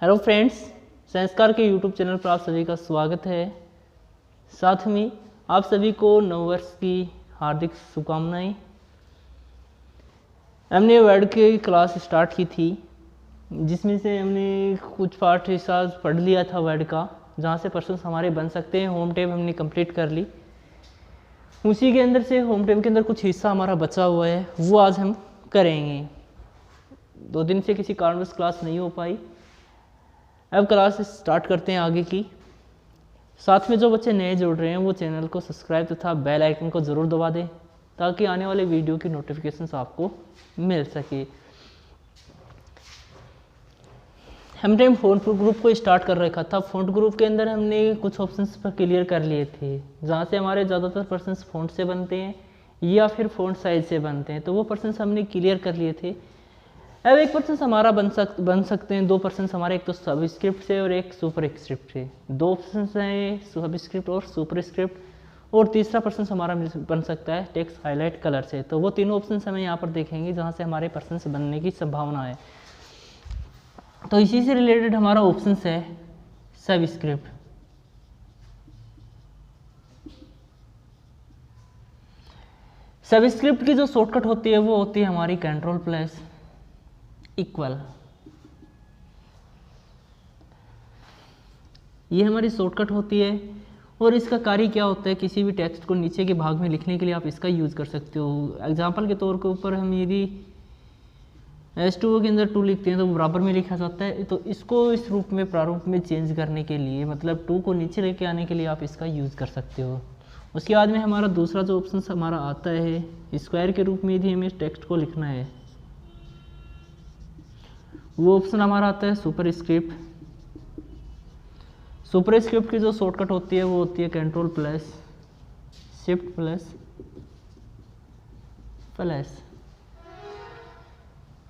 Hello friends, संस्कार के YouTube channel पर आप सभी का स्वागत है। साथ में आप सभी को नववर्ष की हार्दिक शुभकामनाएं। हमने वर्ड की क्लास स्टार्ट की थी, जिसमें से हमने कुछ पार्ट हिस्सा पढ़ लिया था वर्ड का, जहाँ से पर्सन्स हमारे बन सकते हैं। होम टेब हमने कंप्लीट कर ली। उसी के अंदर से होम टेब के अंदर कुछ हिस्सा हमारा बचा हुआ है, वो आज हम करेंगे। 2 दिन से किसी कारणवश क्लास नहीं हो पाई। अब क्लास स्टार्ट करते हैं आगे की। साथ में जो बच्चे नए जुड़ रहे हैं वो चैनल को सब्सक्राइब तथा बेल आइकन को ज़रूर दबा दें, ताकि आने वाले वीडियो की नोटिफिकेशंस आपको मिल सके। हमने फ़ॉन्ट ग्रुप को स्टार्ट कर रखा था। फ़ॉन्ट ग्रुप के अंदर हमने कुछ ऑप्शंस पर क्लियर कर लिए थे, जहाँ से हमारे ज़्यादातर पर्सन्स फ़ॉन्ट से बनते हैं या फिर फ़ॉन्ट साइज से बनते हैं, तो वो पर्सन्स हमने क्लियर कर लिए थे। अब एक पर्सन हमारा बन सकते हैं 2 पर्सन हमारे, एक तो सबस्क्रिप्ट से और एक सुपर स्क्रिप्ट से। 2 ऑप्शन हैं, सबस्क्रिप्ट और सुपर स्क्रिप्ट, और तीसरा पर्सन हमारा बन सकता है टेक्स्ट हाईलाइट कलर से। तो वो तीनों ऑप्शन हमें यहाँ पर देखेंगे, जहाँ से हमारे पर्सन बनने की संभावना है। तो इसी से रिलेटेड हमारा ऑप्शन है सबस्क्रिप्ट। सबस्क्रिप्ट की जो शॉर्टकट होती है वो होती है हमारी कंट्रोल+ इक्वल। ये हमारी शॉर्टकट होती है, और इसका कार्य क्या होता है, किसी भी टेक्स्ट को नीचे के भाग में लिखने के लिए आप इसका यूज़ कर सकते हो। एग्जाम्पल के तौर के ऊपर हम यदि S2 के अंदर 2 लिखते हैं तो बराबर में लिखा जाता है, तो इसको इस रूप में प्रारूप में चेंज करने के लिए, मतलब 2 को नीचे लेके आने के लिए आप इसका यूज़ कर सकते हो। उसके बाद में हमारा दूसरा जो ऑप्शन हमारा आता है स्क्वायर के रूप में, यदि हमें टेक्स्ट को लिखना है, वो ऑप्शन हमारा आता है सुपर स्क्रिप्ट। सुपर स्क्रिप्ट की जो शॉर्टकट होती है वो होती है कंट्रोल+ शिफ्ट++।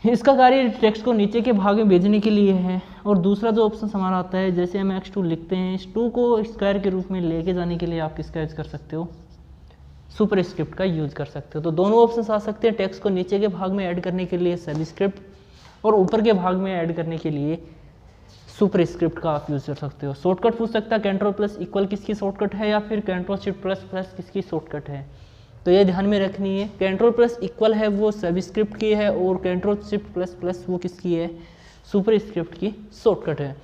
इसका कार्य टेक्स्ट को नीचे के भाग में भेजने के लिए है। और दूसरा जो ऑप्शन हमारा आता है, जैसे हम x2 लिखते हैं, x2 को स्क्वायर के रूप में लेके जाने के लिए आप किसका यूज कर सकते हो, सुपर स्क्रिप्ट का यूज कर सकते हो। तो दोनों ऑप्शन आ सकते हैं। टेक्स्ट को नीचे के भाग में ऐड करने के लिए सबस्क्रिप्ट, और ऊपर के भाग में ऐड करने के लिए सुपर स्क्रिप्ट का आप यूज़ कर सकते हो। शॉर्टकट पूछ सकता है कंट्रोल+ इक्वल किसकी शॉर्टकट है, या फिर कंट्रोल++ किसकी शॉर्टकट है। तो ये ध्यान में रखनी है। कंट्रोल+ इक्वल है वो सबस्क्रिप्ट की है, और कंट्रोल++ वो किसकी है, सुपर स्क्रिप्ट की शॉर्टकट है।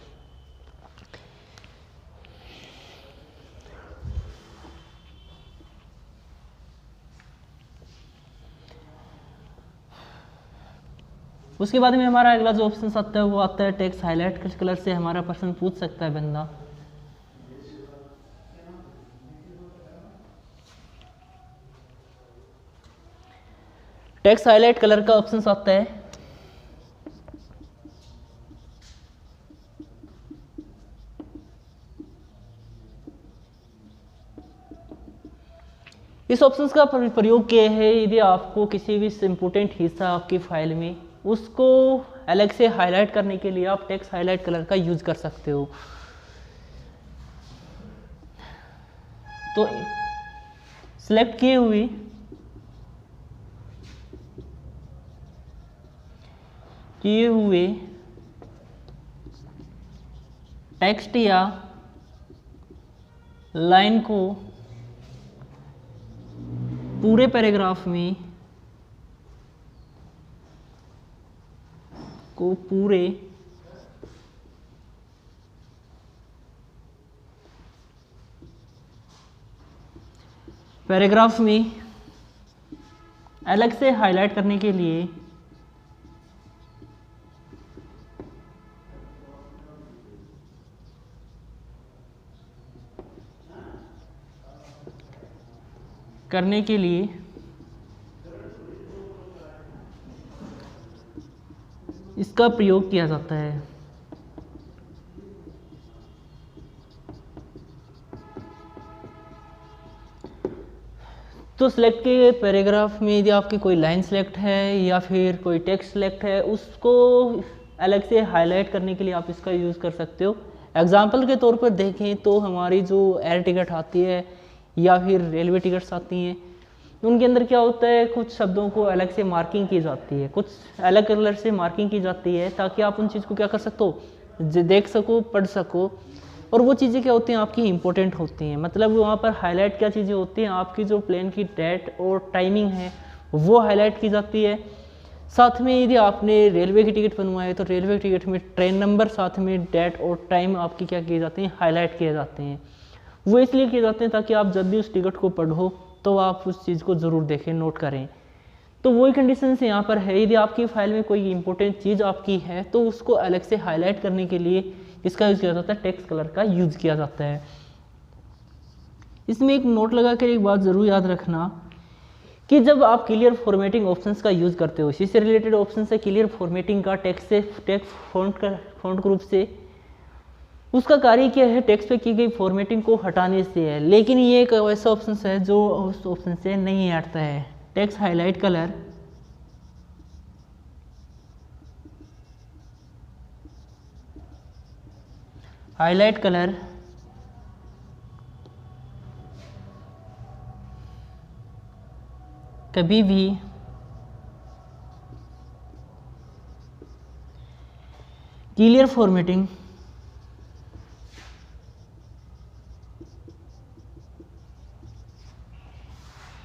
उसके बाद में हमारा अगला जो ऑप्शन आता है वो आता है टेक्स्ट हाईलाइट कलर से। हमारा पर्सन पूछ सकता है बंदा, टेक्स्ट हाईलाइट कलर का ऑप्शन आता है। इस ऑप्शन का प्रयोग किया है यदि आपको किसी भी इम्पोर्टेंट हिस्सा आपकी फाइल में, उसको अलग से हाईलाइट करने के लिए आप टेक्स्ट हाईलाइट कलर का यूज कर सकते हो। तो सिलेक्ट किए हुए टेक्स्ट या लाइन को पूरे पैराग्राफ में अलग से हाईलाइट करने के लिए इसका प्रयोग किया जाता है। तो सिलेक्ट के पैराग्राफ में यदि आपकी कोई लाइन सेलेक्ट है या फिर कोई टेक्स्ट सेलेक्ट है, उसको अलग से हाईलाइट करने के लिए आप इसका यूज़ कर सकते हो। एग्जाम्पल के तौर पर देखें तो हमारी जो एयर टिकट आती है या फिर रेलवे टिकट्स आती हैं, उनके अंदर क्या होता है, कुछ शब्दों को अलग से मार्किंग की जाती है, कुछ अलग कलर से मार्किंग की जाती है, ताकि आप उन चीज़ को क्या कर सकते हो, देख सको, पढ़ सको। और वो चीज़ें क्या होती हैं आपकी इंपॉर्टेंट होती हैं, मतलब वहाँ पर हाईलाइट क्या चीज़ें होती हैं, आपकी जो प्लेन की डेट और टाइमिंग है वो हाईलाइट की जाती है। साथ में यदि आपने रेलवे की टिकट बनवाए तो रेलवे की टिकट में ट्रेन नंबर, साथ में डेट और टाइम आपकी क्या किए जाते हैं, हाईलाइट किए जाते हैं। वो इसलिए किए जाते हैं ताकि आप जब भी उस टिकट को पढ़ो तो आप उस चीज़ को ज़रूर देखें, नोट करें। तो वही कंडीशन यहाँ पर है, यदि आपकी फाइल में कोई इंपॉर्टेंट चीज़ आपकी है तो उसको अलग से हाईलाइट करने के लिए इसका यूज़ किया जाता है, टेक्स्ट कलर का यूज़ किया जाता है। इसमें एक नोट लगा कर एक बात ज़रूर याद रखना कि जब आप क्लियर फॉर्मेटिंग ऑप्शंस का यूज़ करते हो, इसी से रिलेटेड ऑप्शन है क्लियर फॉर्मेटिंग का, टेक्स्ट फॉन्ट ग्रुप से, उसका कार्य क्या है, टेक्स्ट पे की गई फॉर्मेटिंग को हटाने से है। लेकिन ये एक ऐसा ऑप्शन है जो उस ऑप्शन से नहीं हटता है। टेक्स्ट हाईलाइट कलर कभी भी क्लियर फॉर्मेटिंग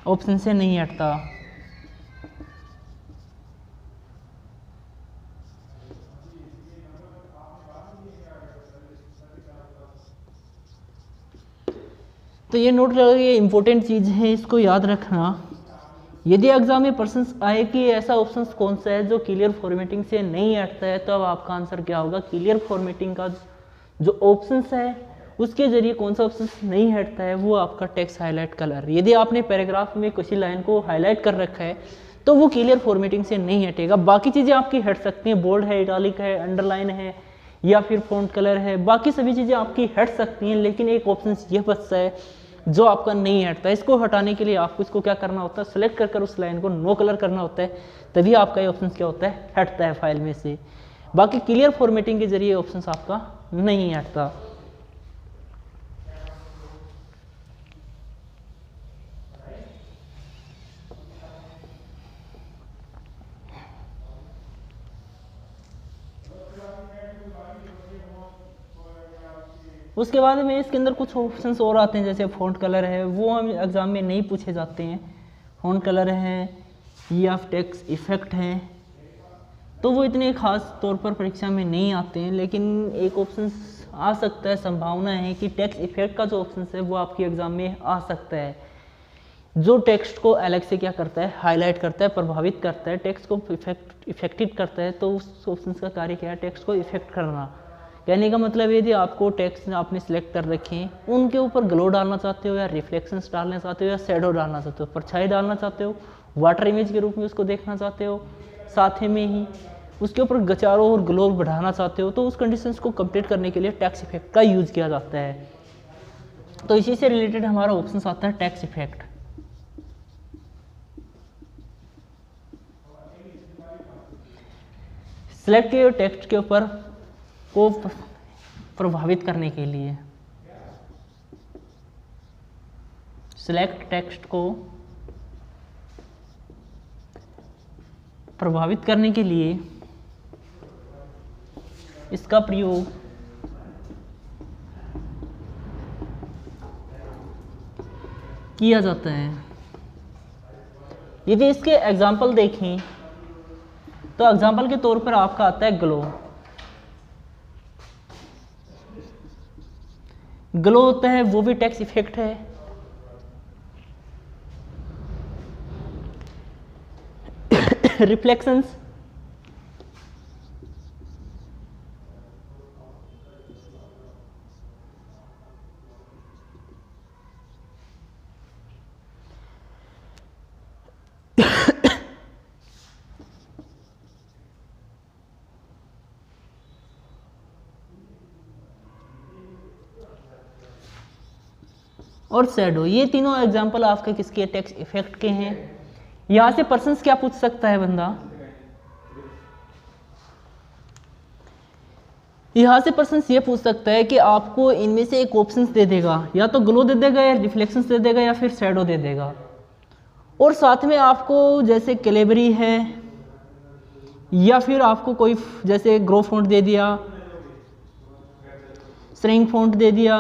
ऑप्शन से नहीं हटता। तो ये नोट लगा, ये इंपॉर्टेंट चीज़ है, इसको याद रखना। यदि एग्जाम में प्रश्न आए कि ऐसा ऑप्शन कौन सा है जो क्लियर फॉर्मेटिंग से नहीं हटता है, तो अब आपका आंसर क्या होगा, क्लियर फॉर्मेटिंग का जो ऑप्शन है उसके जरिए कौन सा ऑप्शन नहीं हटता है, वो आपका टेक्स्ट हाईलाइट कलर। यदि आपने पैराग्राफ में किसी लाइन को हाईलाइट कर रखा है तो वो क्लियर फॉर्मेटिंग से नहीं हटेगा। बाकी चीज़ें आपकी हट सकती हैं, बोल्ड है, इटालिक है, अंडरलाइन है या फिर फॉन्ट कलर है, बाकी सभी चीज़ें आपकी हट सकती हैं। लेकिन एक ऑप्शन ये बचता है जो आपका नहीं हटता। इसको हटाने के लिए आपको इसको क्या करना होता है, सेलेक्ट कर उस लाइन को नो कलर करना होता है, तभी आपका ये ऑप्शन क्या होता है, हटता है फाइल में से। बाकी क्लियर फॉर्मेटिंग के जरिए ऑप्शन आपका नहीं हटता। उसके बाद में इसके अंदर कुछ ऑप्शंस और आते हैं, जैसे फ़ॉन्ट कलर है, वो हम एग्ज़ाम में नहीं पूछे जाते हैं। फ़ॉन्ट कलर है या टेक्स्ट इफेक्ट है, तो वो इतने खास तौर पर परीक्षा में नहीं आते हैं। लेकिन एक ऑप्शन आ सकता है, संभावना है कि टेक्स्ट इफेक्ट का जो ऑप्शन है वो आपके एग्ज़ाम में आ सकता है, जो टेक्स्ट को अलग से क्या करता है, हाईलाइट करता है, प्रभावित करता है, टेक्स्ट को इफेक्टेड करता है। तो उस ऑप्शन का कार्य क्या है, टेक्स्ट को इफेक्ट करना। कहने का मतलब यदि आपको टेक्स्ट आपने सिलेक्ट कर रखे हैं, उनके ऊपर ग्लो डालना चाहते हो या रिफ्लेक्शंस डालना चाहते हो या शेडो डालना चाहते हो, परछाई डालना चाहते हो, वाटर इमेज के रूप में उसको देखना चाहते हो, साथ में ही उसके ऊपर गचारो और ग्लो बढ़ाना चाहते हो, तो उस कंडीशंस को कंप्लीट करने के लिए टेक्स्ट इफेक्ट का यूज़ किया जाता है। तो इसी से रिलेटेड हमारा ऑप्शन आता है टेक्स्ट इफेक्ट। सिलेक्ट किए टेक्स्ट के ऊपर को प्रभावित करने के लिए, सिलेक्ट टेक्स्ट को प्रभावित करने के लिए इसका प्रयोग किया जाता है। यदि इसके एग्जाम्पल देखें तो एग्जाम्पल के तौर पर आपका आता है ग्लो। ग्लो होता है वो भी टेक्स्ट इफेक्ट है। रिफ्लेक्शंस और शैडो, ये तीनों एग्जाम्पल आपके किसके, टेक्स्ट इफेक्ट के हैं। यहां से पर्सन क्या पूछ सकता है बंदा, यहां से पर्सन ये पूछ सकता है कि आपको इनमें से एक ऑप्शन दे देगा, या तो ग्लो दे देगा या रिफ्लेक्शंस दे देगा या फिर शैडो दे देगा, और साथ में आपको जैसे कैलिबरी है या फिर आपको कोई जैसे ग्रो फॉन्ट दे दिया श्रिंक फ़ॉन्ट दे दिया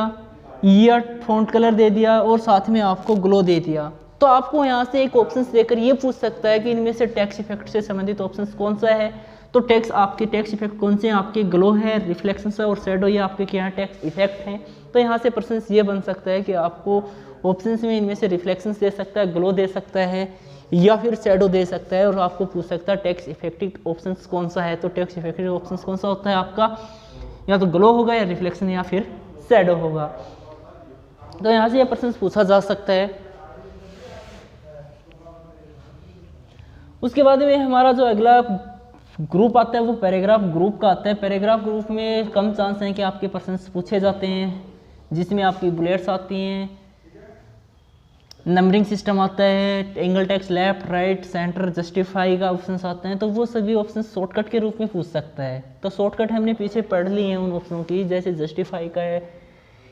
या फ़ॉन्ट कलर दे दिया और साथ में आपको ग्लो दे दिया। तो आपको यहाँ से एक ऑप्शन देकर ये पूछ सकता है कि इनमें से टेक्स्ट इफेक्ट से संबंधित ऑप्शन कौन सा है। तो आपके टेक्स्ट इफेक्ट कौन से हैं, आपके ग्लो है, रिफ्लेक्शन है और शेडो, ये आपके क्या टेक्स्ट इफेक्ट हैं। तो यहाँ से प्रश्न ये बन सकता है कि आपको ऑप्शंस में इनमें से रिफ्लेक्शन दे सकता है, ग्लो दे सकता है या फिर शेडो दे सकता है, और आपको पूछ सकता है टेक्स्ट इफेक्टिव ऑप्शन कौन सा है। तो टेक्स्ट इफेक्टिव ऑप्शन कौन सा होता है आपका, या तो ग्लो होगा या रिफ्लेक्शन या फिर शेडो होगा। तो यहाँ से यह प्रश्न पूछा जा सकता है। उसके बाद में हमारा जो अगला ग्रुप आता है वो पैराग्राफ ग्रुप का आता है। पैराग्राफ ग्रुप में कम चांस हैं कि आपके प्रश्न पूछे जाते हैं, जिसमें आपकी बुलेट्स आती हैं, नंबरिंग सिस्टम आता है, angle text left right centre justify का ऑप्शन आते हैं। तो वो सभी ऑप्शन शॉर्टकट के रूप में पूछ सकता है। तो शॉर्टकट हमने पीछे पढ़ ली हैं उन ऑप्शनों की, जैसे जस्टिफाई का है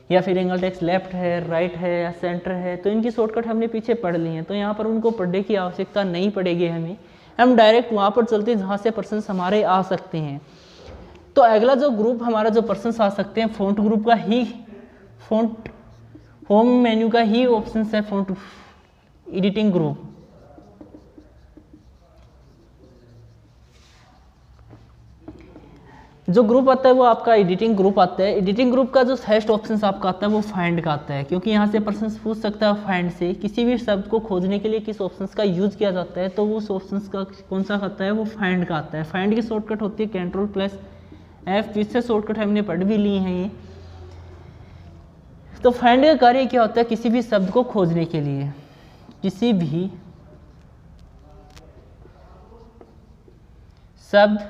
या फिर एंगल टेक्स्ट लेफ्ट है, राइट है या सेंटर है। तो इनकी शॉर्टकट हमने पीछे पढ़ ली हैं, तो यहाँ पर उनको पढ़ने की आवश्यकता नहीं पड़ेगी हमें। हम डायरेक्ट वहाँ पर चलते हैं जहाँ से पर्सन हमारे आ सकते हैं। तो अगला जो ग्रुप हमारा जो पर्सन आ सकते हैं फ़ॉन्ट ग्रुप का ही, फ़ॉन्ट होम मेन्यू का ही ऑप्शन है फ़ॉन्ट एडिटिंग ग्रुप। जो ग्रुप आता है वो आपका एडिटिंग ग्रुप आता है। एडिटिंग ग्रुप का जो फर्स्ट ऑप्शन आपका आता है वो फाइंड का आता है, क्योंकि यहाँ से पर्सन पूछ सकता है फाइंड से किसी भी शब्द को खोजने के लिए किस ऑप्शन का यूज किया जाता है। तो वो उस ऑप्शन का कौन सा आता है, वो फाइंड का आता है। फाइंड की शॉर्टकट होती है Ctrl+F, जिससे शॉर्टकट हमने पढ़ भी ली है ये। तो फाइंड का कार्य क्या होता है, किसी भी शब्द को खोजने के लिए किसी भी शब्द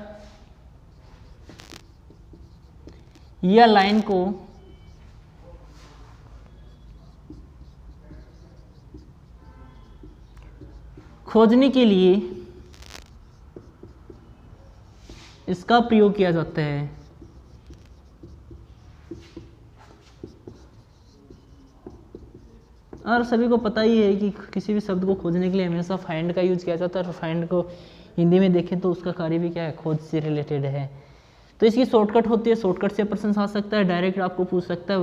या लाइन को खोजने के लिए इसका प्रयोग किया जाता है। और सभी को पता ही है कि किसी भी शब्द को खोजने के लिए हमेशा फाइंड का यूज किया जाता है। और फाइंड को हिंदी में देखें तो उसका कार्य भी क्या है, खोज से रिलेटेड है। तो इसकी शॉर्टकट होती है, शॉर्टकट से प्रश्न आ सकता है, डायरेक्ट आपको पूछ सकता है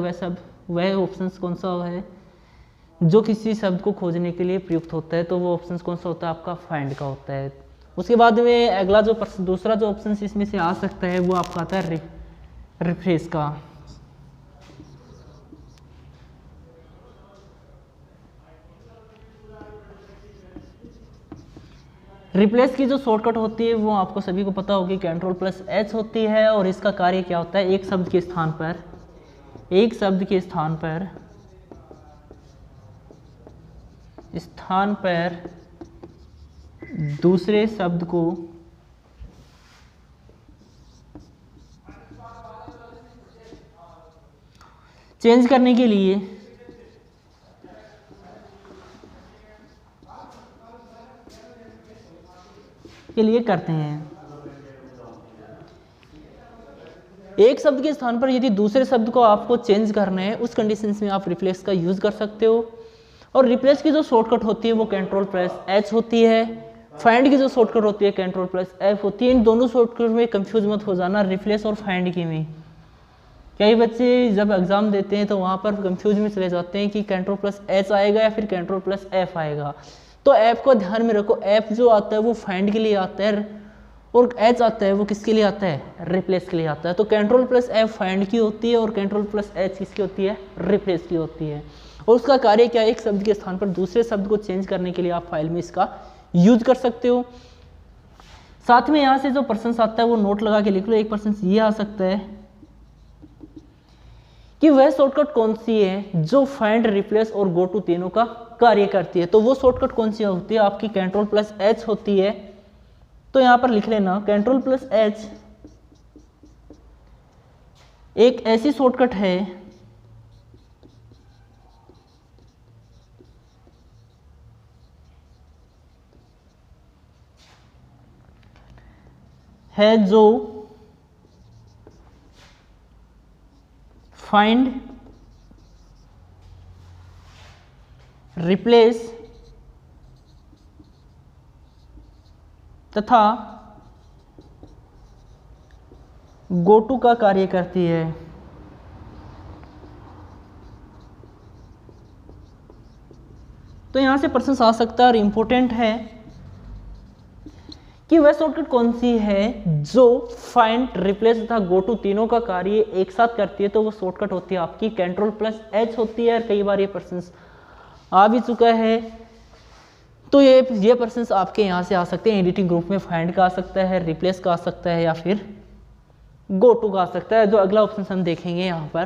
वह ऑप्शन कौन सा है जो किसी शब्द को खोजने के लिए प्रयुक्त होता है। तो वो ऑप्शन कौन सा होता है, आपका फाइंड का होता है। उसके बाद में अगला जो दूसरा जो ऑप्शन इसमें से आ सकता है वो आपका आता है रिफ्रेश का। रिप्लेस की जो शॉर्टकट होती है वो आपको सभी को पता होगी, Ctrl+H होती है। और इसका कार्य क्या होता है, एक शब्द के स्थान पर दूसरे शब्द को चेंज करने के लिए करते हैं। एक शब्द के स्थान पर यदि दूसरे शब्द को आपको चेंज करना है, उस कंडीशन में आप रिप्लेस का यूज कर सकते हो। और रिप्लेस की जो शॉर्टकट होती है वो Ctrl+H होती है। फाइंड की जो शॉर्टकट होती है Ctrl+F होती है। इन दोनों शॉर्टकट में कंफ्यूज मत हो जाना, रिप्लेस और फाइंड की में। कई बच्चे जब एग्जाम देते हैं तो वहाँ पर कंफ्यूज में चले जाते हैं कि Ctrl+H आएगा या फिर Ctrl+F आएगा। तो ऐप को ध्यान में रखो, ऐप जो आता है वो फाइंड के लिए आता है और H आता है वो किसके लिए आता है, रिप्लेस के लिए आता है। तो Ctrl+F फाइंड की होती है और Ctrl+H किसकी होती है, रिप्लेस की होती है। और उसका कार्य क्या है, एक शब्द के स्थान पर दूसरे शब्द को चेंज करने के लिए आप फाइल में इसका यूज कर सकते हो। साथ में यहाँ से जो प्रश्न आता है वो नोट लगा के लिख लो। एक प्रश्न ये आ सकता है कि वह शॉर्टकट कौन सी है जो फाइंड, रिप्लेस और गो टू तीनों का कार्य करती है। तो वो शॉर्टकट कौन सी होती है, आपकी Ctrl+H होती है। तो यहां पर लिख लेना, Ctrl+H एक ऐसी शॉर्टकट है जो फाइंड, रिप्लेस तथा गो टू का कार्य करती है। तो यहाँ से प्रश्न आ सकता है और इम्पोर्टेंट है कि वह शॉर्टकट कौन सी है जो फाइंड, रिप्लेस तथा गो टू तीनों का कार्य एक साथ करती है। तो वो शॉर्टकट होती है आपकी Ctrl+H होती है। और कई बार ये प्रश्न आ भी चुका है। तो ये प्रश्न आपके यहाँ से आ सकते हैं। एडिटिंग ग्रुप में फाइंड का आ सकता है, रिप्लेस का आ सकता है, या फिर गो टू का आ सकता है। जो अगला ऑप्शन हम देखेंगे यहाँ पर,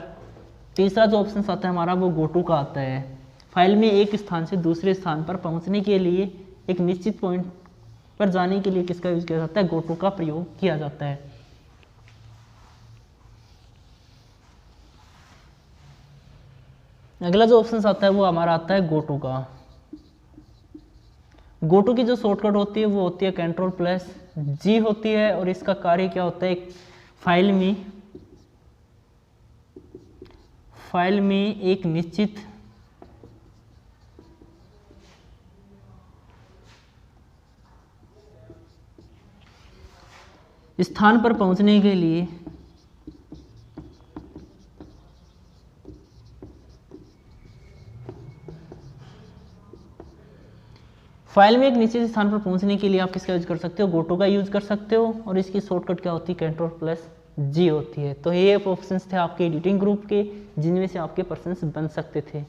तीसरा जो ऑप्शन आता है हमारा वो गो टू का आता है। फाइल में एक स्थान से दूसरे स्थान पर पहुँचने के लिए, एक निश्चित पॉइंट पर जाने के लिए किसका यूज किया जाता है? गो टू का प्रयोग किया जाता है। अगला जो ऑप्शन आता है वो हमारा आता है गो टू का। गो टू की जो शॉर्टकट होती है वो होती है Ctrl+G होती है। और इसका कार्य क्या होता है? फाइल में एक निश्चित स्थान पर पहुंचने के लिए फाइल में एक निश्चित स्थान पर पहुंचने के लिए आप किसका यूज कर सकते हो? गो टू का यूज कर सकते हो। और इसकी शॉर्टकट क्या होती है? Ctrl+G होती है। तो ये ऑप्शंस थे आपके एडिटिंग ग्रुप के, जिनमें से आपके पर्सन्स बन सकते थे।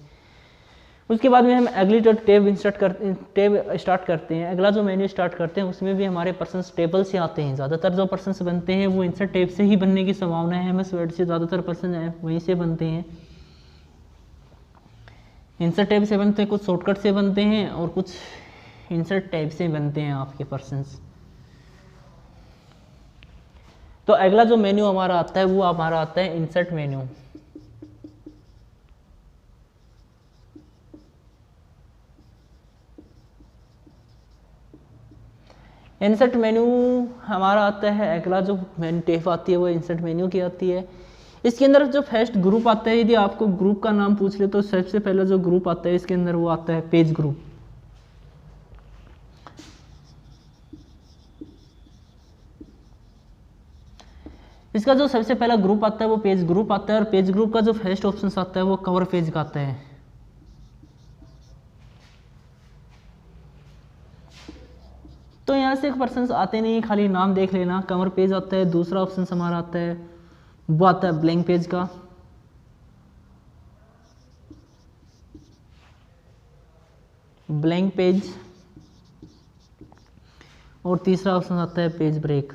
उसके बाद में हम अगली जो टैब स्टार्ट करते हैं, अगला जो मेन्यू स्टार्ट करते हैं, उसमें भी हमारे पर्सन्स टेबल से आते हैं। ज़्यादातर जो पर्सन्स बनते हैं वो इंसर्ट टैब से ही बनने की संभावना है। MS वर्ड से ज़्यादातर पर्सन वहीं से बनते हैं। इंसर्ट टैब से बनते हैं, कुछ शॉर्टकट से बनते हैं, और कुछ इंसर्ट टैब से बनते हैं आपके पर्सन्स। तो अगला जो मेन्यू हमारा आता है वो हमारा आता है इंसर्ट मेन्यू। इंसर्ट मेन्यू हमारा आता है, अगला जो मेन्यू टैब आती है वो इंसर्ट मेन्यू की आती है। इसके अंदर जो फर्स्ट ग्रुप आता है, यदि आपको ग्रुप का नाम पूछ ले तो सबसे पहला जो ग्रुप आता है इसके अंदर वो आता है पेज ग्रुप। इसका जो सबसे पहला ग्रुप आता है वो पेज ग्रुप आता है। और पेज ग्रुप का जो फर्स्ट ऑप्शन आता है वो कवर पेज का आता है। तो यहाँ से पर्सन्स आते नहीं, खाली नाम देख लेना। कवर पेज आता है। दूसरा ऑप्शन हमारा आता है वो आता है ब्लैंक पेज का। Blank page. और तीसरा ऑप्शन आता है पेज ब्रेक।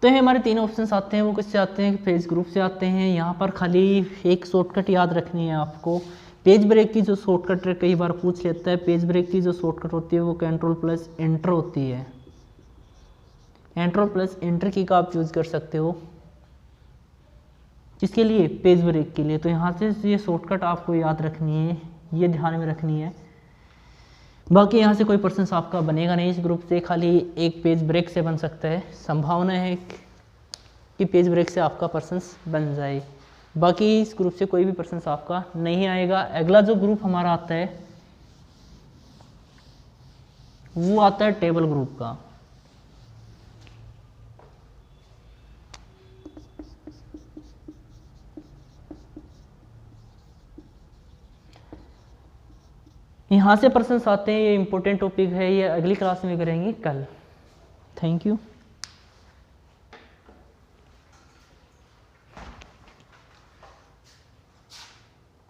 तो ये हमारे तीन ऑप्शंस आते हैं, वो किससे आते हैं? पेज ग्रुप से आते हैं। यहाँ पर खाली एक शॉर्टकट याद रखनी है आपको। पेज ब्रेक की जो शॉर्टकट कई बार पूछ लेता है, पेज ब्रेक की जो शॉर्टकट होती है वो Ctrl+Enter होती है। Ctrl+Enter की का आप यूज कर सकते हो किसके लिए? पेज ब्रेक के लिए। तो यहाँ से ये शॉर्टकट आपको याद रखनी है, ये ध्यान में रखनी है। बाकी यहाँ से कोई पर्सन आपका बनेगा नहीं इस ग्रुप से, खाली एक पेज ब्रेक से बन सकता है। संभावना है कि पेज ब्रेक से आपका पर्सन बन जाए। बाकी इस ग्रुप से कोई भी पर्सन आपका नहीं आएगा। अगला जो ग्रुप हमारा आता है वो आता है टेबल ग्रुप का। यहाँ से पर्सन्स आते हैं। ये इंपॉर्टेंट टॉपिक है, ये अगली क्लास में करेंगे कल। Thank you.